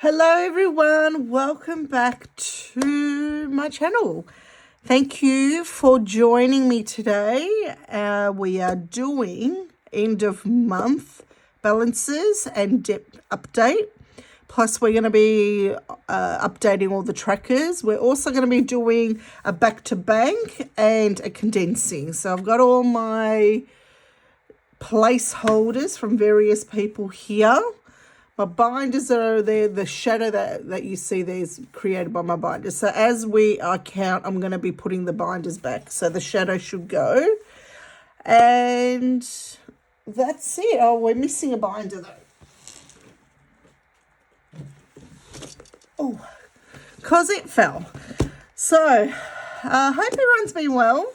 Hello everyone, welcome back to my channel. Thank you for joining me today. We are doing end of month balances and debt update. Plus we're going to be updating all the trackers. We're also going to be doing a back to bank and a condensing. So I've got all my placeholders from various people here. My binders are there, the shadow that you see there is created by my binders. So as I count, I'm going to be putting the binders back. So the shadow should go. And that's it. Oh, we're missing a binder though. Oh, because it fell. So, hope everyone's been well.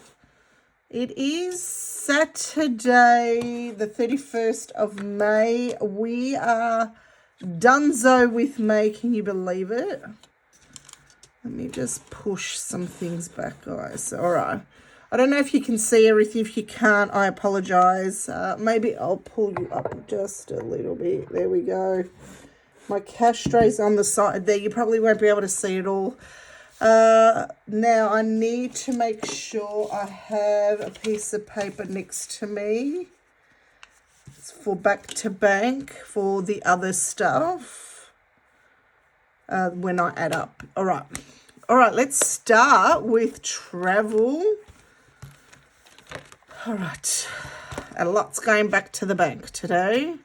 It is Saturday, the 31st of May. We are donezo with May. Can you believe it? Let me just push some things back, guys. All right. I don't know if you can see everything. If you can't, I apologize. Maybe I'll pull you up just a little bit. There we go. My cash tray's on the side there. You probably won't be able to see it all. Now I need to make sure I have a piece of paper next to me. It's for back to bank for the other stuff when I add up. All right, let's start with travel. All right, a lot's going back to the bank today.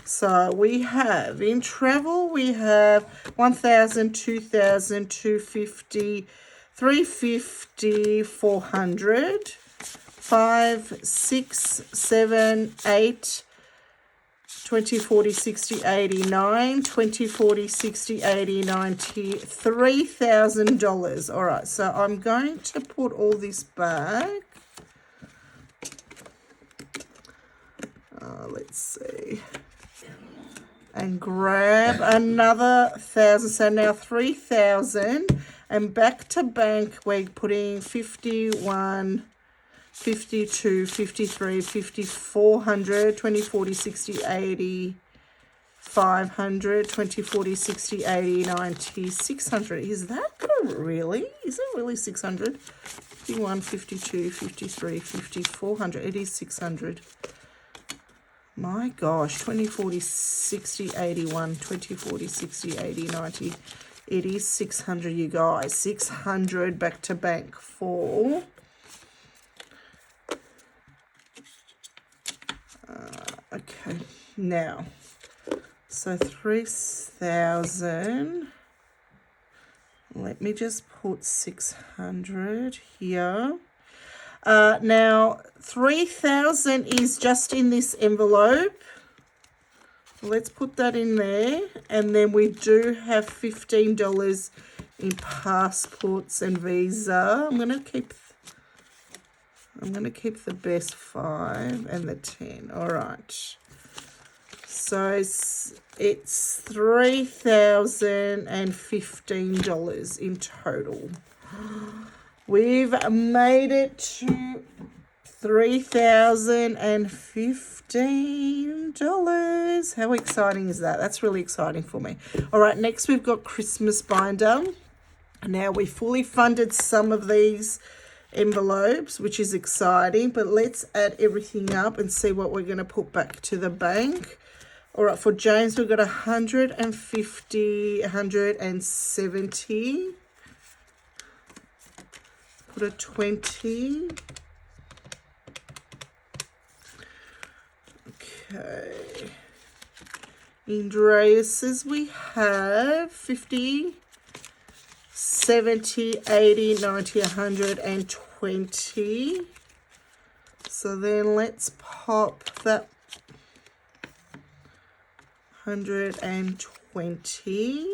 So we have, in travel, we have 1,000, 2,000, 250, 350, 400, 5, 6, 7, 8, 20, 40, 60, 80, 9, 20, 40, 60, 80, 90, $3,000. All right, so I'm going to put all this back. Let's see. And grab another 1,000. So now 3,000. And back to bank, we're putting 51, 52, 53, 50, 400, 20, 40, 60, 80, 500, 20, 40, 60, 80, 90, 600. Is that really? Is it really 600? 51, 52, 53, 50, 400. It is 600. My gosh, 20, 40, 60, 81, 20, 40, 60, 80, 90. It is 600, you guys. 600 back to bank for... okay, now, so 3,000. Let me just put 600 here. Now, 3,000 is just in this envelope. Let's put that in there. And then we do have $15 in passports and visa. I'm going to keep the best 5 and the 10. All right. So it's $3,015 in total. We've made it to $3,015. How exciting is that? That's really exciting for me. All right, next we've got Christmas binder. Now we fully funded some of these envelopes, which is exciting, but let's add everything up and see what we're going to put back to the bank. All right, for James, we've got 150, 170. Put a 20. Okay. Andreas's we have 50, 70, 80, 90, 120. So then let's pop that 120.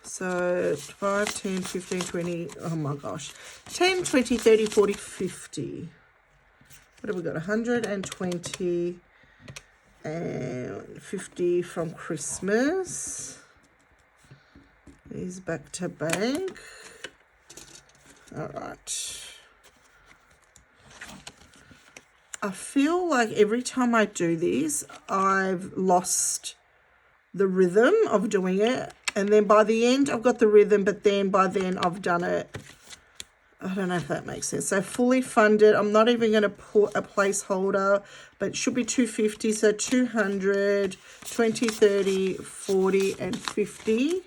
So 5, 10, 15, 20, oh my gosh. 10, 20, 30, 40, 50. What have we got? 120 and 50 from Christmas. These back to bank. All right. I feel like every time I do this, I've lost the rhythm of doing it. And then by the end, I've got the rhythm, but then by then I've done it. I don't know if that makes sense. So fully funded, I'm not even going to put a placeholder, but it should be 250. So 200, 20, 30, 40, and 50.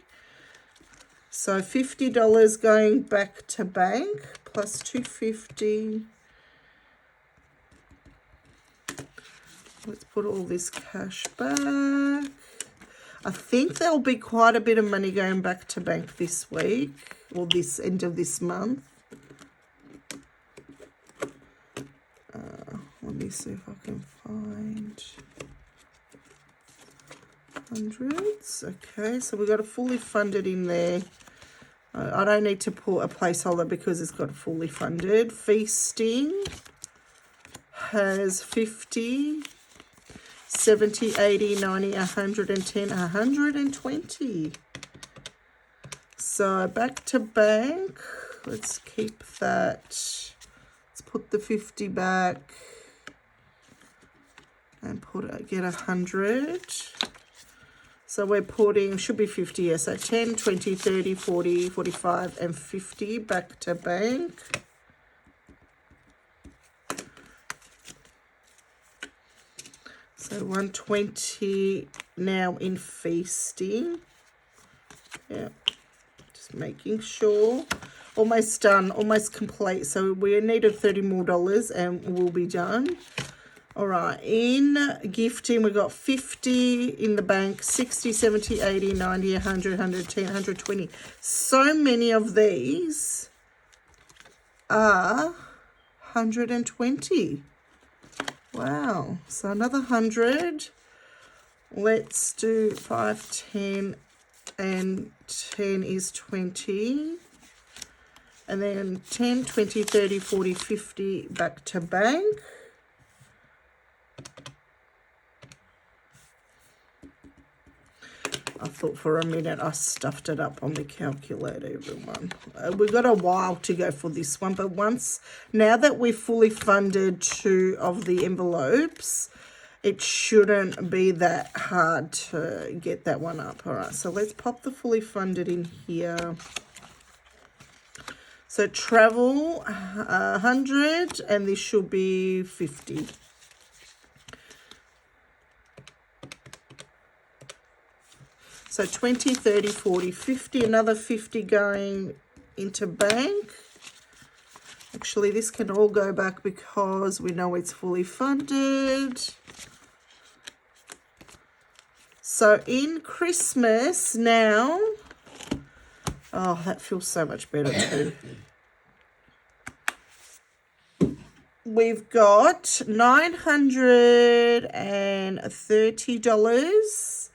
So $50 going back to bank plus 250. Let's put all this cash back. I think there'll be quite a bit of money going back to bank this week or this end of this month. Let me see if I can find hundreds. Okay, so we've got a fully funded in there. I don't need to put a placeholder because it's got fully funded. Feasting has 50, 70, 80, 90, 110, 120. So back to bank. Let's keep that. Let's put the 50 back and get 100. So we're putting, should be 50, yes. So 10, 20, 30, 40, 45, and 50 back to bank. So 120 now in feasting. Yeah, just making sure. Almost done, almost complete. So we needed $30 more and we'll be done. All right, in gifting, we got 50 in the bank, 60, 70, 80, 90, 100, 110, 120. So many of these are 120. Wow, so another 100. Let's do 5, 10, and 10 is 20. And then 10, 20, 30, 40, 50 back to bank. I thought for a minute I stuffed it up on the calculator, everyone. We've got a while to go for this one, but now that we've fully funded 2 of the envelopes, it shouldn't be that hard to get that one up. All right, so let's pop the fully funded in here. So travel, 100, and this should be 50. So 20, 30, 40, 50, another 50 going into bank. Actually, this can all go back because we know it's fully funded. So in Christmas now, oh, that feels so much better too. We've got $930.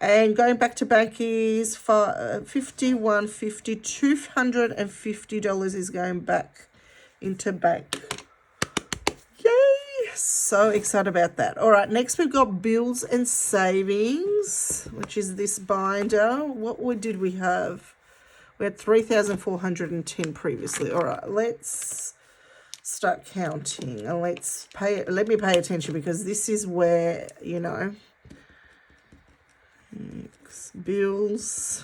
And going back to bank is $51, $50, $250 is going back into bank. Yay! So excited about that. All right, next we've got bills and savings, which is this binder. What did we have? We had 3,410 previously. All right, let's start counting and let me pay attention because this is where, you know, bills.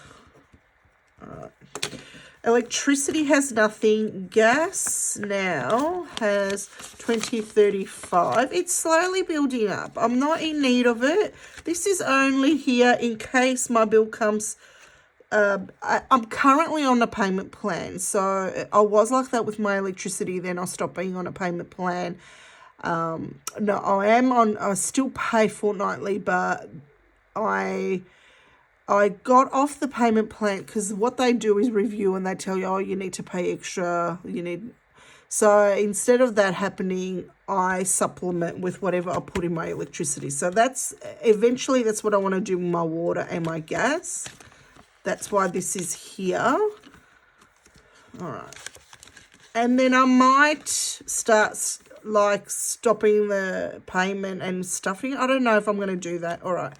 Electricity has nothing. Gas now has 2035. It's slowly building up. I'm not in need of it. This is only here in case my bill comes. I'm currently on a payment plan. So I was like that with my electricity. Then I stopped being on a payment plan. No, I still pay fortnightly, but I got off the payment plan because what they do is review and they tell you, oh, you need to pay extra. So instead of that happening, I supplement with whatever I put in my electricity. So eventually that's what I want to do with my water and my gas. That's why this is here. All right. And then I might start like stopping the payment and stuffing. I don't know if I'm going to do that. All right.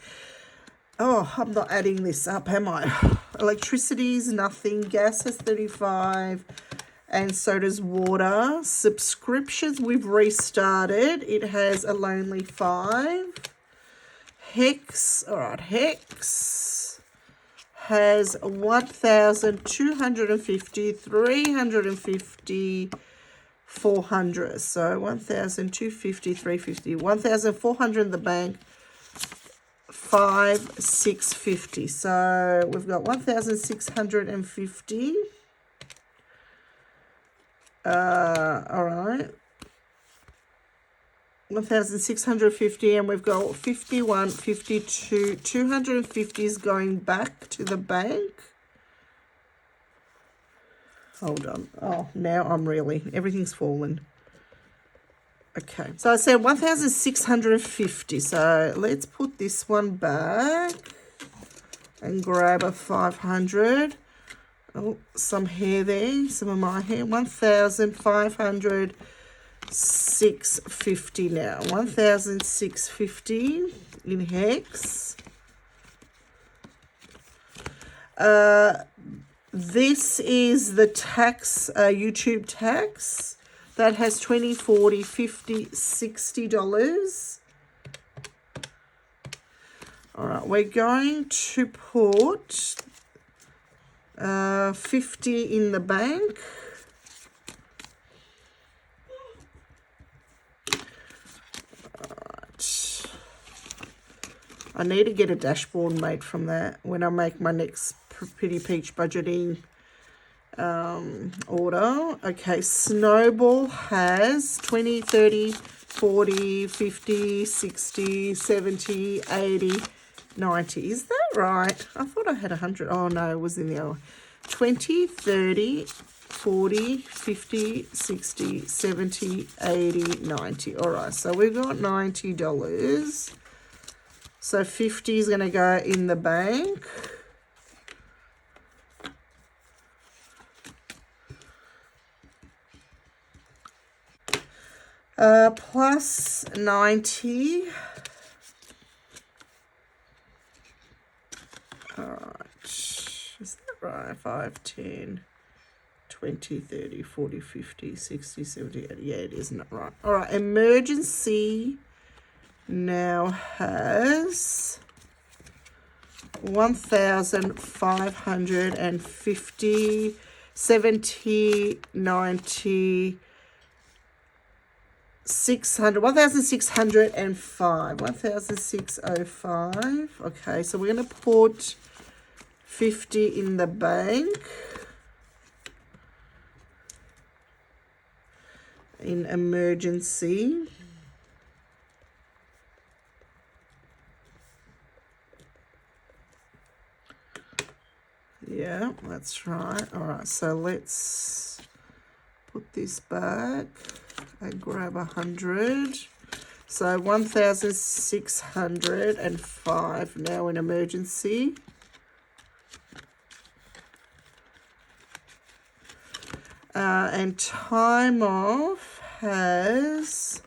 Oh, I'm not adding this up, am I? Electricity is nothing. Gas is 35. and so does water. Subscriptions, we've restarted. It has a lonely 5. Hex, all right, Hex has 1,250, 350, 400. So 1,250, 350, 1,400 in the bank, 650. So we've got 1,650. All right. 1,650, and we've got 51, 52, 250 is going back to the bank. Hold on. Oh, now everything's fallen. Okay, so I said 1,650. So let's put this one back and grab a 500. Oh, some hair there, some of my hair. 1,500. 650 now. 1,650 in Hex. This is the tax, YouTube tax. That has $20, $40, $50, $60. All right, we're going to put 50 in the bank. I need to get a dashboard made from that when I make my next Pretty Peach budgeting order. Okay, Snowball has 20, 30, 40, 50, 60, 70, 80, 90. Is that right? I thought I had 100. Oh, no, it was in the other. 20, 30, 40, 50, 60, 70, 80, 90. All right, so we've got $90. So 50 is going to go in the bank. Plus 90. All right. Is that right? 5, 10, 20, 30, 40, 50, 60, 70, 80. Yeah, it isn't right. All right. Emergency now has 1,550, 70, 90, 600, 1,605, 1,605. Okay, so we're going to put 50 in the bank in emergency. Yeah, that's right. All right, so let's put this back and grab 100. So 1,605 now in emergency. And time off has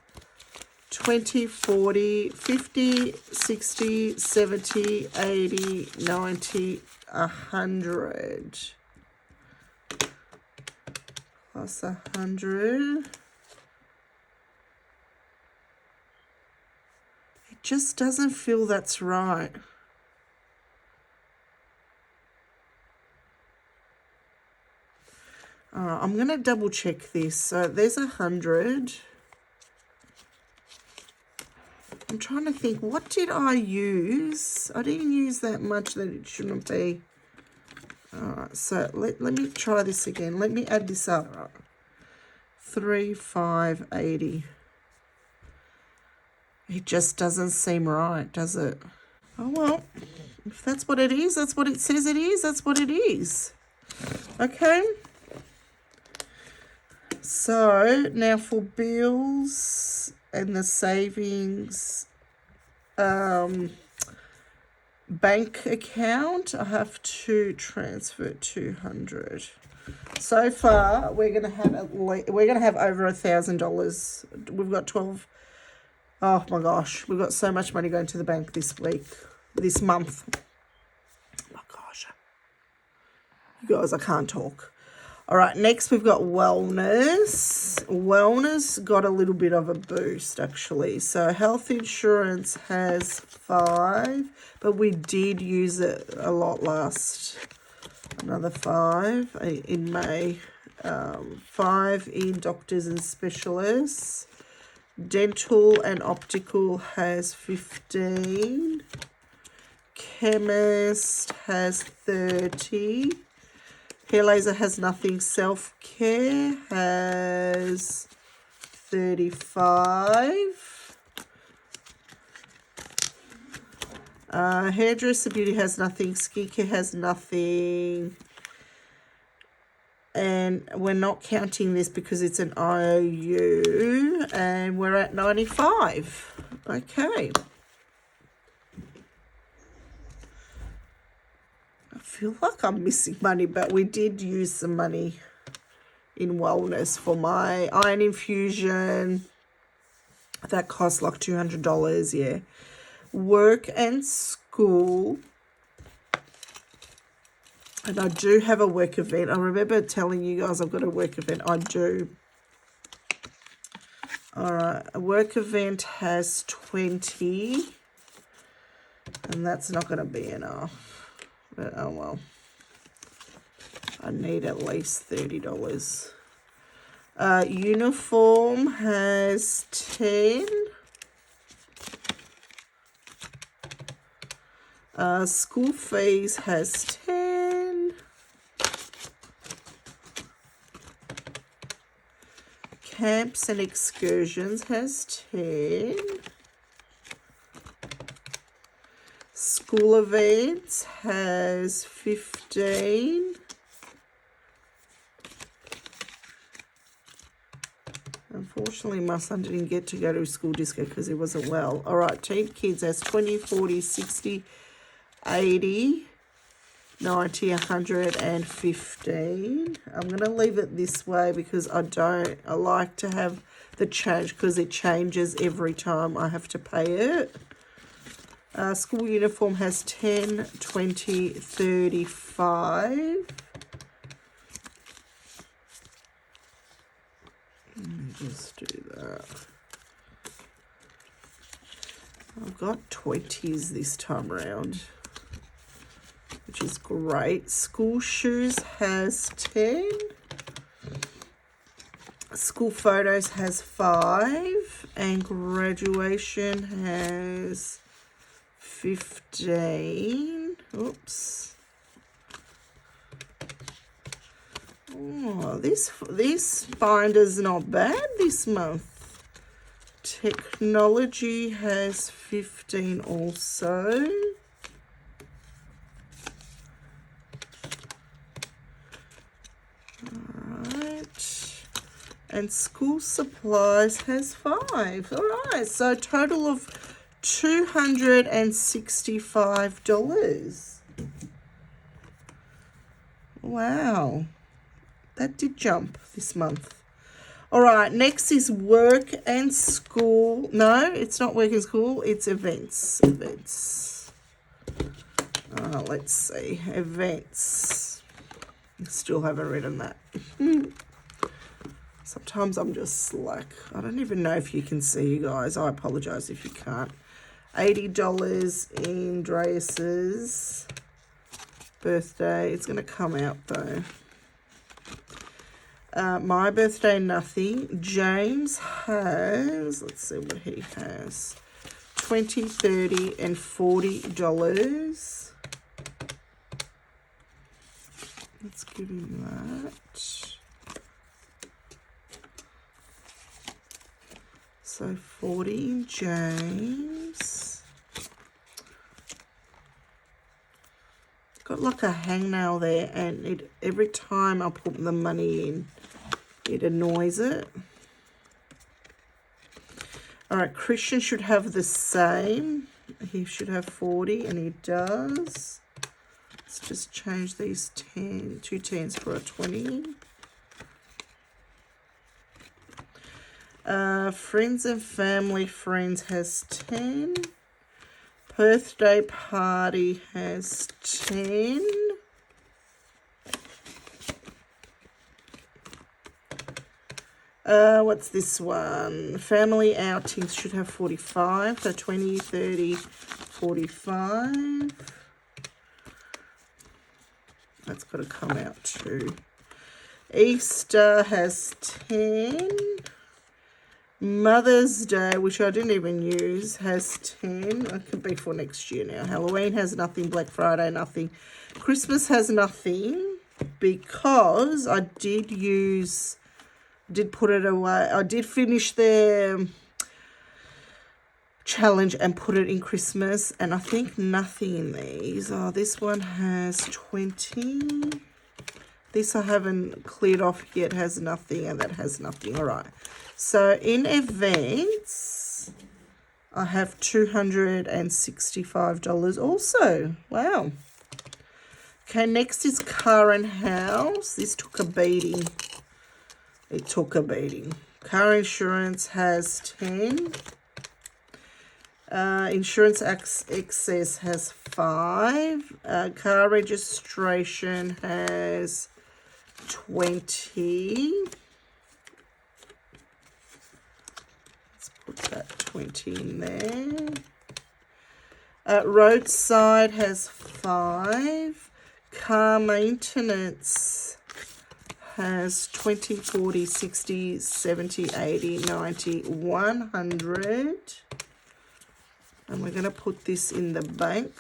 20, 40, 50, 60, 70, 80, 90, 100. Plus 100. It just doesn't feel that's right. I'm going to double check this. So there's 100. I'm trying to think, what did I use? I didn't use that much that it shouldn't be. All right, so let me try this again. Let me add this up. 3, 5, 80. It just doesn't seem right, does it? Oh, well, if that's what it is, that's what it says it is, that's what it is. Okay. So now for bills and the savings bank account, I have to transfer 200. So far, we're gonna have over $1,000. We've got 12. Oh my gosh, we've got so much money going to the bank this month. Oh my gosh, you guys, I can't talk. All right, next we've got wellness. Wellness got a little bit of a boost, actually. So health insurance has 5, but we did use it a lot last. Another 5 in May. 5 in doctors and specialists. Dental and optical has 15. Chemist has 30. Hair laser has nothing. Self-care has 35. Hairdresser beauty has nothing. Skincare has nothing. And we're not counting this because it's an IOU. And we're at 95. Okay. I feel like I'm missing money, but we did use some money in wellness for my iron infusion. That cost like $200, yeah. Work and school. And I do have a work event. I remember telling you guys I've got a work event. I do. All right. A work event has 20. And that's not going to be enough. But oh well. I need at least $30. Uniform has 10. School fees has 10. Camps and excursions has 10. School events has 15. Unfortunately, my son didn't get to go to school disco because he wasn't well. All right, Team Kids has 20, 40, 60, 80, 90, 115. I'm going to leave it this way because I like to have the change because it changes every time I have to pay it. School uniform has 10, 20, 35. Let me just do that. I've got 20s this time around, which is great. School shoes has 10. School photos has 5. And graduation has 15. Oops. Oh, this binder's not bad this month. Technology has 15 also. Alright. And school supplies has 5. Alright, so total of $265. Wow. That did jump this month. All right, next is work and school. No, it's not work and school. It's events. Events. Let's see. Events. Still haven't written that. Sometimes I'm just slack. I don't even know if you can see, you guys. I apologize if you can't. $80 in Dreas's birthday. It's going to come out, though. My birthday, nothing. James has, let's see what he has, $20, $30, and $40. Let's give him that. So 40 in James. Got like a hangnail there, and it every time I put the money in, it annoys it. All right, Christian should have the same. He should have 40, and he does. Let's just change these 2 10s for a 20. Friends and family, friends has 10. Birthday party has 10. What's this one? Family outings should have 45. So 20, 30, 45. That's got to come out too. Easter has 10. Mother's Day, which I didn't even use, has 10. It could be for next year now. Halloween has nothing. Black Friday, nothing. Christmas has nothing because I did put it away. I did finish the challenge and put it in Christmas, and I think nothing in these. Oh, this one has 20. This I haven't cleared off yet, has nothing, and that has nothing. All right. So in events, I have $265 also. Wow. Okay, next is car and house. This took a beating. It took a beating. Car insurance has 10. Insurance excess has 5. Car registration has 20. Let's put that 20 in there. Roadside has 5. Car maintenance has 20, 40, 60, 70, 80, 90, 100. And we're going to put this in the bank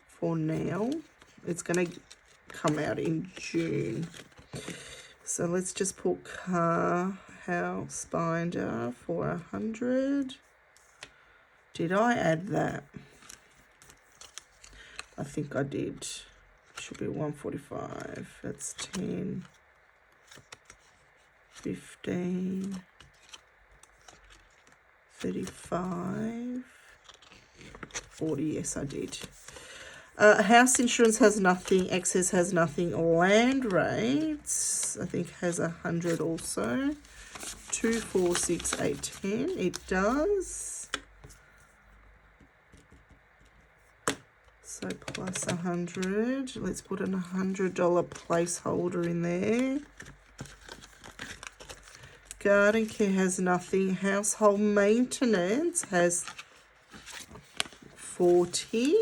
for now. It's going to come out in June. So let's just put car, house, binder for 100. Did I add that? I think I did. Should be 145. That's 10, 15, 35, 40. Yes, I did. House insurance has nothing. Excess has nothing. Land rates, I think, has 100 also. 2, 4, 6, 8, 10. It does. So plus 100. Let's put an $100 placeholder in there. Garden care has nothing. Household maintenance has 40.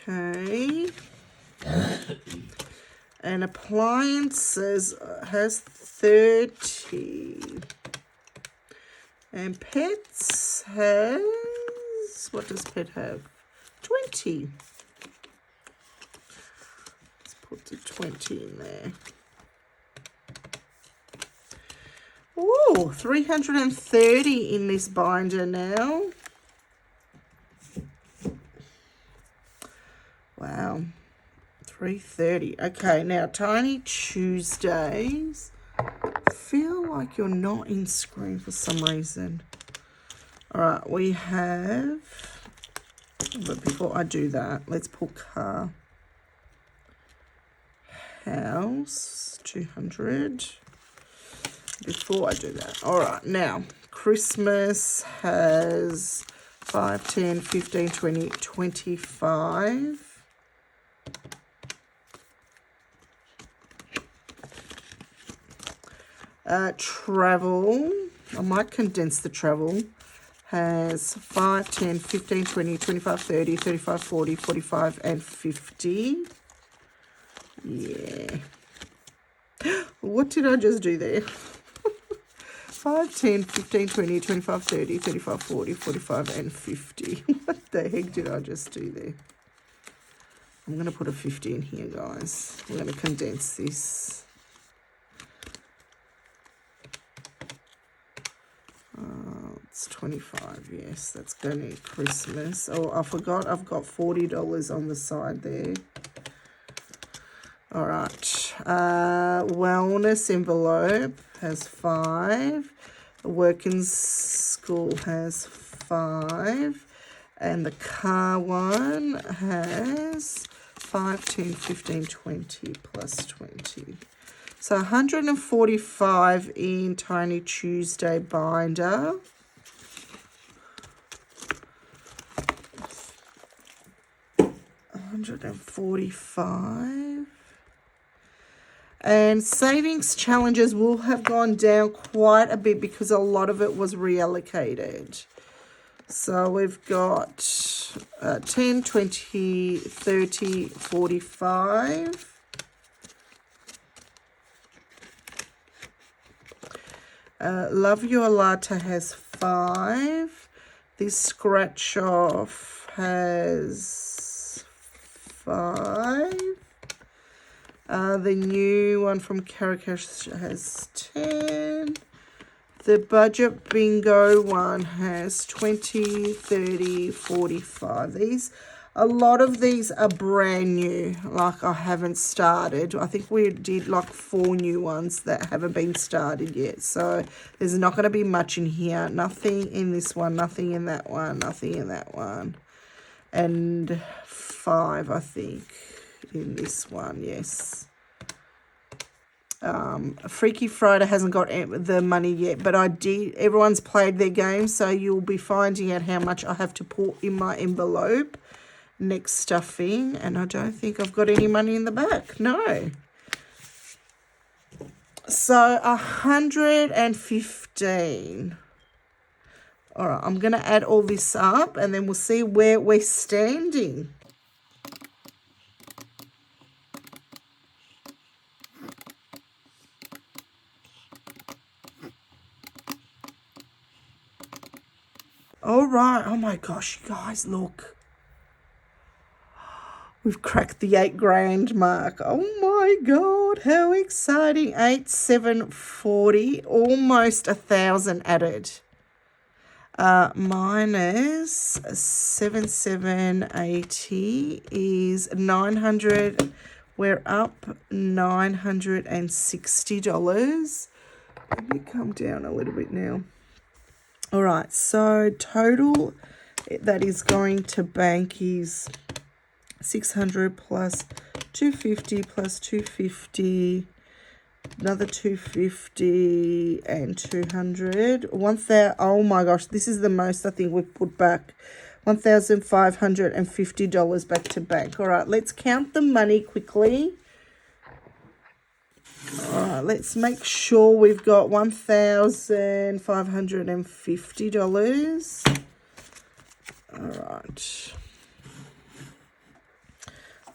Okay. And appliances has 30. And pets has, what does pet have? 20. Let's put the 20 in there. Oh, 330 in this binder now. Wow. 330. Okay, now Tiny Tuesdays. I feel like you're not in screen for some reason. All right, we have, but before I do that, let's pull car, house, 200. Before I do that. All right, now Christmas has 5, 10, 15, 20, 25. Travel, I might condense the travel, has 5, 10, 15, 20, 25, 30, 35, 40, 45, and 50. Yeah. What did I just do there? 5, 10, 15, 20, 25, 30, 35, 40, 45, and 50. What the heck did I just do there? I'm going to put a 50 in here, guys. We're going to condense this. It's 25, yes, that's going to be Christmas. Oh, I forgot I've got $40 on the side there. All right, wellness envelope has 5. Working school has 5. And the car one has 5, 10, 15, 20 plus 20. So 145 in Tiny Tuesday binder. 145. And savings challenges will have gone down quite a bit because a lot of it was reallocated. So we've got 10, 20, 30, 45. Love Your Latte has 5. This scratch off has 5. The new one from Caracash has 10. The budget bingo one has 20, 30, 45. A lot of these are brand new, like I haven't started. I think we did like 4 new ones that haven't been started yet. So there's not going to be much in here. Nothing in this one, nothing in that one, nothing in that one. And 5, I think, in this one, yes. Freaky Friday hasn't got the money yet, but everyone's played their game, so you'll be finding out how much I have to put in my envelope next stuffing, and I don't think I've got any money in the back. No. So 115. All right, I'm going to add all this up, and then we'll see where we're standing. All right. Oh, my gosh, you guys, look. We've cracked the 8 grand mark. Oh my God, how exciting. 8,740, almost 1,000 added. Minus 7,780 is 900. We're up $960. Let me come down a little bit now. All right, so total that is going to bank is 600 plus 250 plus 250, another 250 and 200. 1,000. Oh my gosh, this is the most I think we've put back. $1,550 back to bank. All right, let's count the money quickly. All right, let's make sure we've got $1,550. All right.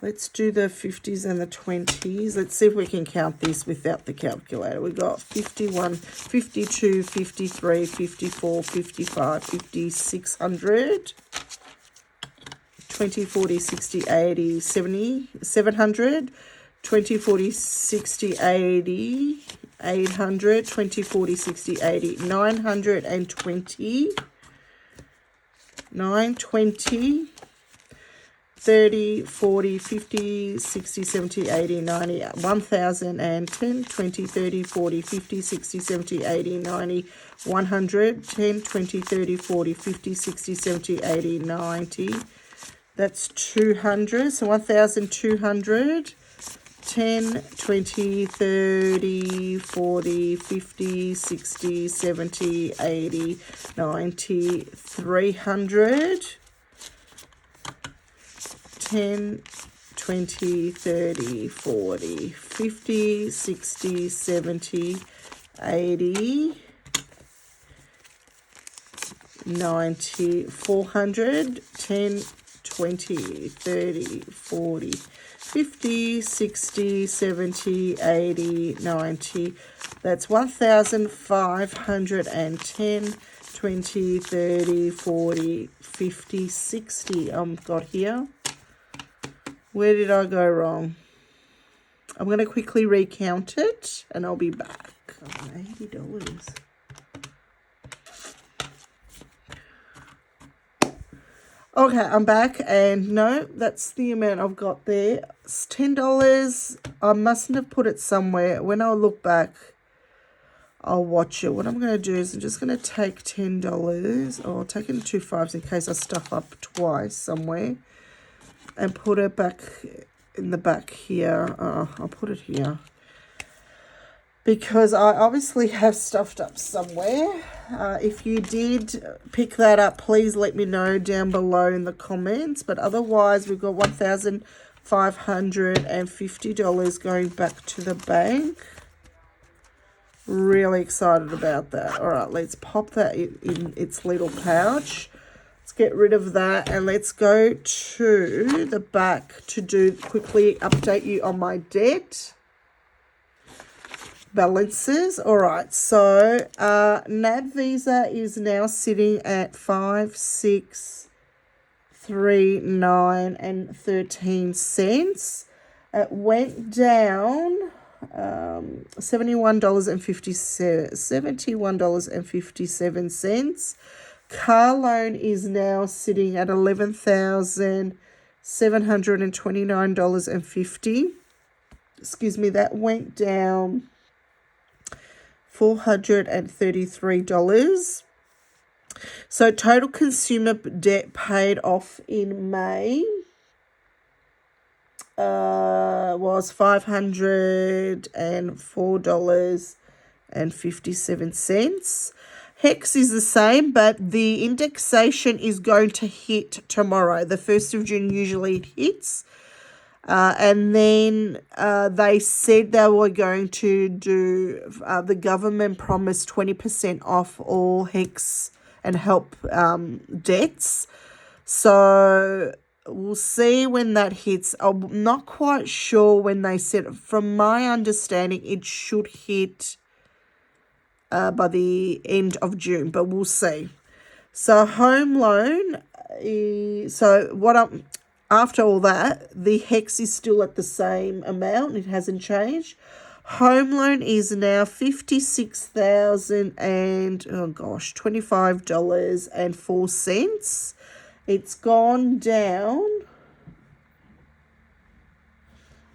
Let's do the 50s and the 20s. Let's see if we can count this without the calculator. We've got 51, 52, 53, 54, 55, 50, 600, 20, 40, 60, 80, 70, 700, 20, 40, 60, 80, 800, 20, 40, 60, 80, 920, 920, 30, 40, 50, 60, 70, 80, 90, 1,010, 20, 30, 40, 50, 60, 70, 80, 90, 100, 10, 20, 30, 40, 50, 60, 70, 80, 90. That's 200. So 1,200. 10, 20, 30, 40, 50, 60, 70, 80, 90, 300. 10, 20, 30, 40, 50, 60, 70, 80, 90, 400, 10, 20, 30, 40, 50, 60, 70, 80, 90. That's 1,510, 20, 30, 40, 50, 60. Got here. Where did I go wrong? I'm going to quickly recount it and I'll be back. $80. Okay, I'm back, and no, that's the amount I've got there. It's $10. I mustn't have put it somewhere. When I look back, I'll watch it. What I'm going to do is I'm just going to take $10, or I'll take it in 2 5s in case I stuff up twice somewhere, and put it back in the back here. I'll put it here. because I obviously have stuffed up somewhere. If you did pick that up, please let me know down below in the comments. But otherwise, we've got $1,550 going back to the bank. Really excited about that. All right, let's pop that in its little pouch. Let's get rid of that, and let's go to the back to quickly update you on my debt balances. All right, so NAB Visa is now sitting at 5, 6, 3, 9 and 13 cents. It went down $71.57. Car loan is now sitting at $11,729.50. Excuse me, that went down $433. So total consumer debt paid off in May was $504.57. Hex is the same, but the indexation is going to hit tomorrow. The 1st of June usually it hits. And then they said they were going to do, the government promised 20% off all Hex and help debts. So we'll see when that hits. I'm not quite sure when they said. From my understanding, it should hit by the end of June, but we'll see. So home loan is, after all that, the Hex is still at the same amount. It hasn't changed. Home loan is now $25.04. It's gone down.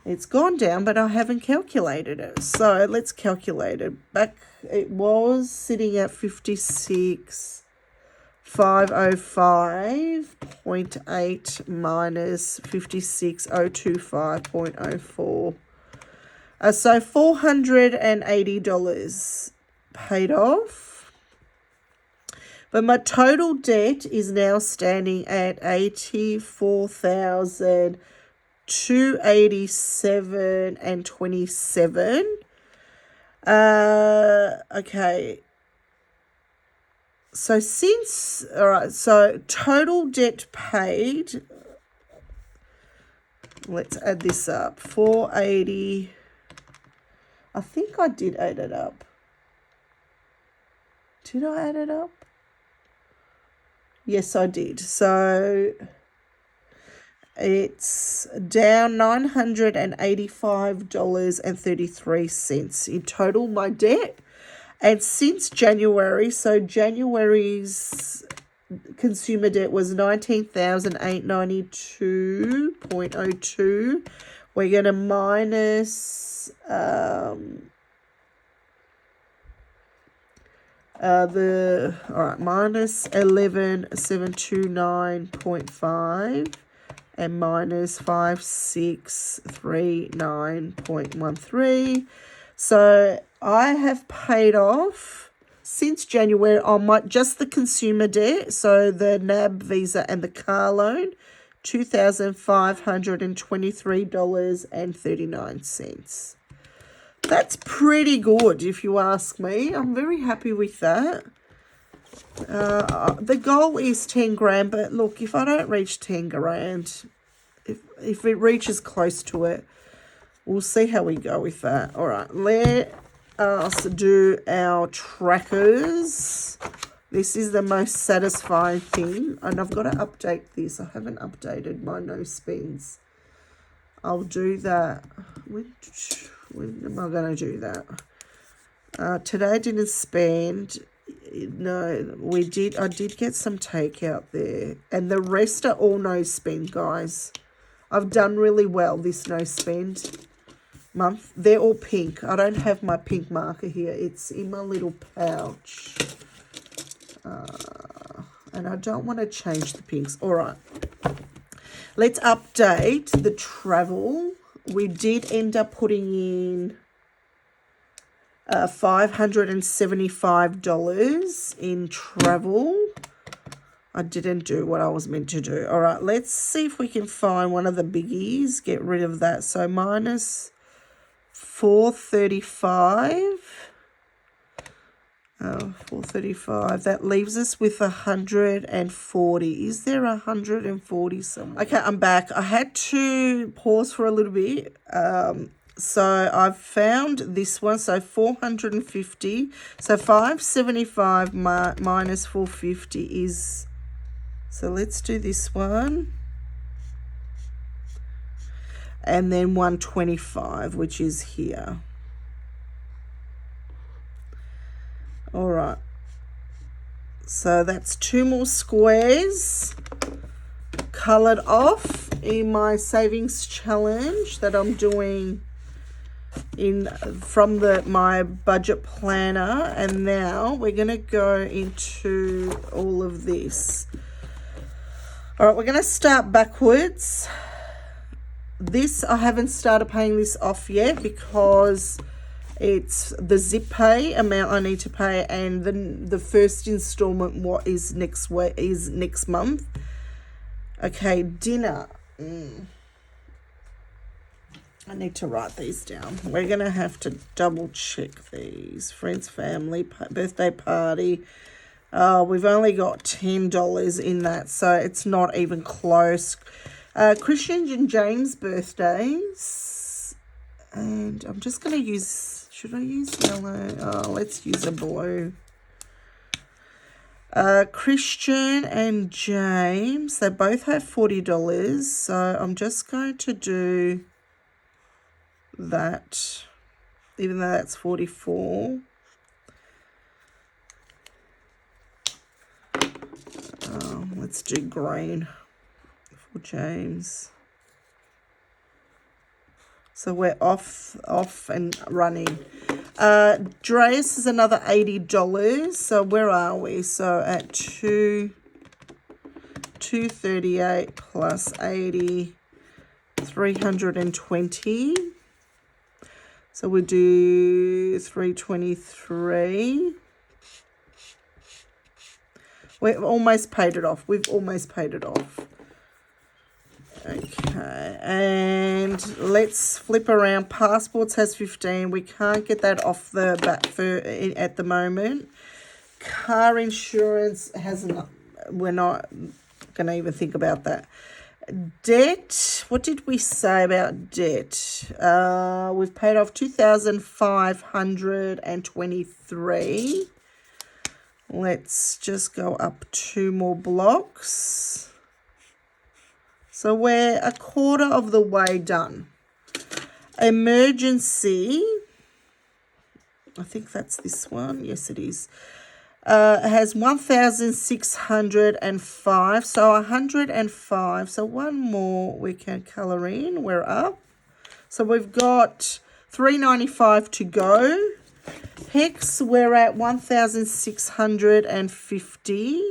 It's gone down, but I haven't calculated it. So let's calculate it. Back, it was sitting at 56,505.8 minus 56,025.04. So $480 paid off. But my total debt is now standing at $84,287.27. Okay. So so total debt paid, let's add this up, 480. I think I did add it up. Did I add it up? Yes, I did. So it's down $985.33 in total, my debt. And since January, so January's consumer debt was $19,892.02. We're going to minus minus 11,729.5 and minus 5,639.13. So I have paid off since January on just the consumer debt, so the NAB Visa and the car loan, $2,523.39. That's pretty good, if you ask me. I'm very happy with that. The goal is 10 grand, but look, if I don't reach 10 grand, if it reaches close to it, we'll see how we go with that. All right, let us do our trackers. This is the most satisfying thing, and I've got to update this. I haven't updated my no spends. I'll do that. When am I going to do that? Today I didn't spend. No, we did. I did get some takeout there, and the rest are all no spend, guys. I've done really well this no spend month. They're all pink. I don't have my pink marker here. It's in my little pouch. And I don't want to change the pinks. All right. Let's update the travel. We did end up putting in $575 in travel. I didn't do what I was meant to do. All right, let's see if we can find one of the biggies. Get rid of that. So minus 435. 435. That leaves us with 140. Is there 140 somewhere? Okay, I'm back. I had to pause for a little bit. So I've found this one. So 450. So 575 minus 450 is. So let's do this one. And then 125, which is here. All right, so that's 2 more squares colored off in my savings challenge that I'm doing from my budget planner. And now we're going to go into all of this. All right, we're going to start backwards. This, I haven't started paying this off yet because it's the zip pay amount I need to pay, and the first installment is next month. Okay, dinner. I need to write these down. We're gonna have to double check these. Friends, family, birthday party. We've only got $10 in that, so it's not even close. Christian and James' birthdays, and I'm just gonna use. Should I use yellow? Oh, let's use a blue. Christian and James, they both have $40. So I'm just going to do that, even though that's 44. Let's do green for James. So we're off and running. Dreas is another $80. So where are we? So at 238 plus 80, 320. So we do 323. We've almost paid it off. Okay, and let's flip around. Passports has 15. We can't get that off the bat at the moment. Car insurance hasn't. We're not going to even think about that. Debt. What did we say about debt? We've paid off 2,523. Let's just go up 2 more blocks. So we're a quarter of the way done. Emergency, I think that's this one. Yes, it is. It has 1,605. So 105. So one more we can colour in. We're up. So we've got 395 to go. Hex, we're at 1,650.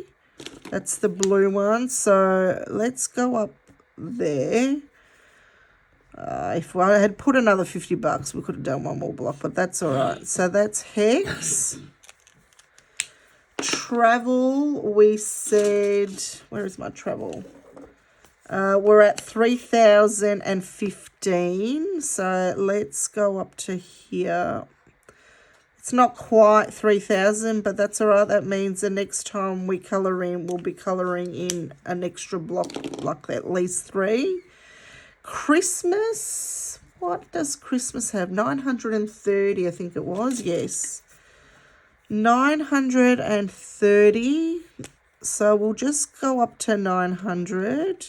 That's the blue one. So let's go up there. If I had put another $50, we could have done one more block, but that's all right. So that's Hex. Travel, we said, where is my travel? We're at 3,015. So let's go up to here. It's not quite 3,000, but that's all right. That means the next time we colour in, we'll be colouring in an extra block, like at least 3. Christmas. What does Christmas have? 930, I think it was. Yes. 930. So we'll just go up to 900.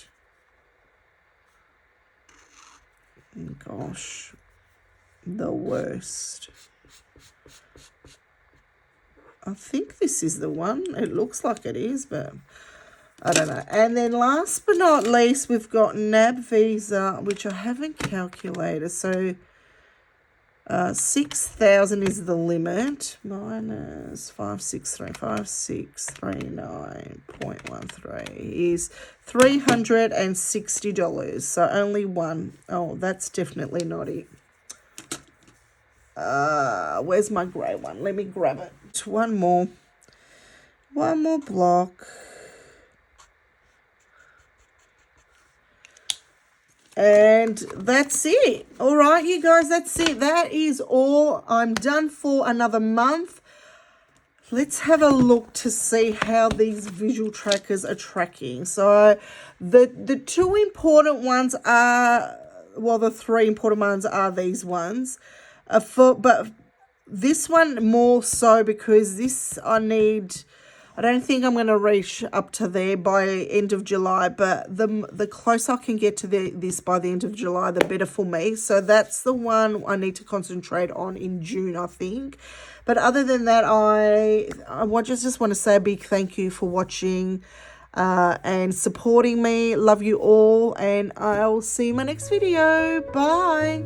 Gosh, the worst. I think this is the one. It looks like it is, but I don't know. And then last but not least, we've got NAB Visa, which I haven't calculated. So 6,000 is the limit. Minus 5639.13 is $360. So only one. Oh, that's definitely not it. Where's my grey one? Let me grab it. One more block. And that's it. All right, you guys, that's it. That is all. I'm done for another month. Let's have a look to see how these visual trackers are tracking. So the two important ones are, well, the three important ones are these ones. But this one more so because this I don't think I'm going to reach up to there by end of July, but the closer I can get to this by the end of July, the better for me. So that's the one I need to concentrate on in June, I think. But other than that, I just want to say a big thank you for watching and supporting me. Love you all, and I'll see you in my next video. Bye.